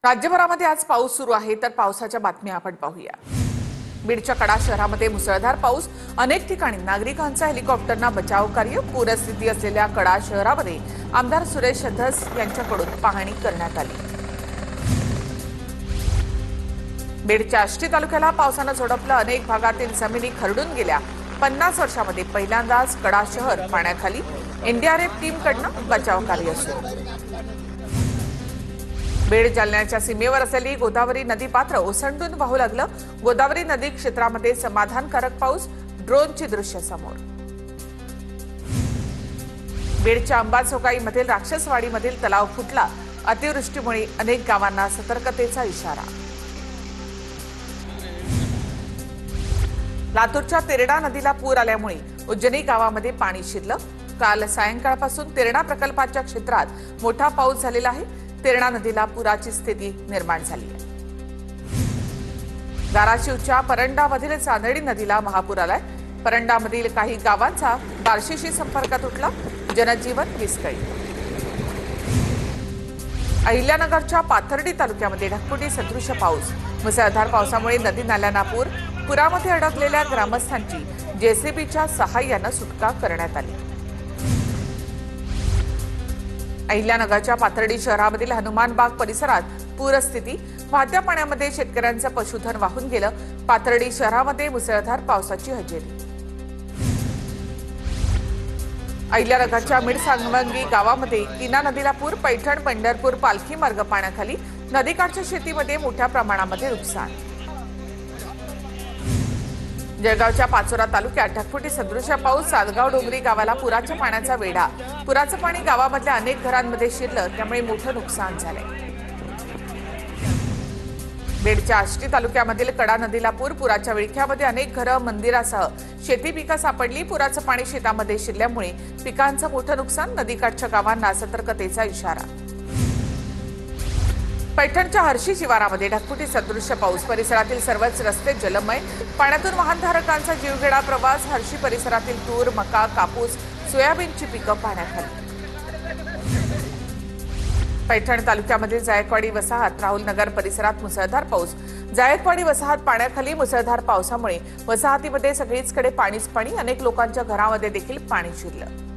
राज्यभरामध्ये आज पाऊस सुरू आहे, तर पावसाच्या बातम्या आपण पाहूया। बीडच्या कडा शहरामध्ये मुसळधार पाऊस, अनेक ठिकाणी नागरिकांचा हेलिकॉप्टरना बचाव कार्य। पूरस्थिती असलेल्या कडा शहरामध्ये आमदार सुरेश धस यांच्याकडून पाहणी करण्यात आली। बीडच्या आष्टी तालुक्याला पावसानं झोडपलं, अनेक भागातील जमिनी खरडून गेल्या। 50 वर्षांमध्ये पहिल्यांदाच कडा शहर पाण्याखाली। एनडीआरएफ टीमकडून बचाव कार्य सुरू। बीड जालन्याच्या सीमेवर असलेली गोदावरी नदी पात्र ओसंडून वाहू लागलं। गोदावरी नदी क्षेत्रामध्ये समाधानकारक पाऊस, ड्रोनची दृश्य समोर। बीडच्या अंबाचोकाईमधील राक्षसवाडीमधील तलाव फुटला, अतिवृष्टीमुळे अनेक गावांना सतर्कतेचा इशारा। लातूरच्या तेरणा नदीला पूर आल्यामुळे उज्जनी गावामध्ये पाणी शिरलं। काल सायंकाळपासून तेरणा प्रकल्पाच्या क्षेत्रात मोठा पाऊस झालेला आहे। तेरणा नदीला पुराची स्थिती निर्माण झाली आहे। धाराशिवच्या परंडामधील चांदणी नदीला महापूर आलाय। परंडामधील काही गावांचा बार्शीशी संपर्क तुटला, जनजीवन विस्कळीत। अहिल्यानगरच्या पाथर्डी तालुक्यामध्ये ढगफुटी सदृश पाऊस, मुसळधार पावसामुळे नदी नाल्यांना पूर। पुरामध्ये अडकलेल्या ग्रामस्थांची जेसीबीच्या सहाय्याने सुटका करण्यात आली। अहिल्यानगरच्या पाथर्डी शहरामधील हनुमानबाग परिसरात पूरस्थिती, वाहत्या पाण्यामध्ये शेतकऱ्यांचं पशुधन वाहून गेलं। पाथर्डी शहरामध्ये मुसळधार पावसाची हजेरी। अहिल्यानगरच्या मिडसांगवंगी गावामध्ये कीना नदीला पूर, पैठण पंढरपूर पालखी मार्ग पाण्याखाली। नदीकाठच्या शेतीमध्ये मोठ्या प्रमाणामध्ये नुकसान। जळगावच्या पाचोरा तालुक्यात ढगफुटी सदृश पाऊस, सातगाव डोंगरी गावाला पुराच्या पाण्याचा वेढा। पुराचं पाणी गावामधल्या अनेक घरांमध्ये शिरलं, त्यामुळे मोठं नुकसान झालंय। बीडच्या आष्टी तालुक्यामधील कडा नदीला पूर, पुराच्या विळख्यामध्ये अनेक घरं, मंदिरासह शेती पिकं सापडली। पुराचं पाणी शेतामध्ये शिरल्यामुळे पिकांचं मोठं नुकसान, नदीकाठच्या गावांना सतर्कतेचा इशारा। पैठणच्या हर्षी शिवारामध्ये ढगफुटी सदृश पाऊस, परिसरातील सर्वच रस्ते जलमय। पाण्यातून वाहनधारकांचा जीवघेडा प्रवास। हर्षी परिसरातील तूर, मका, कापूस, सोयाबीनची पिकं पाण्याखाली। पैठण तालुक्यामधील जायकवाडी वसाहत, राहुलनगर परिसरात मुसळधार पाऊस। जायकवाडी वसाहत पाण्याखाली। मुसळधार पावसामुळे वसाहतीमध्ये सगळीचकडे पाणीच पाणी, अनेक लोकांच्या घरामध्ये देखील पाणी शिरलं।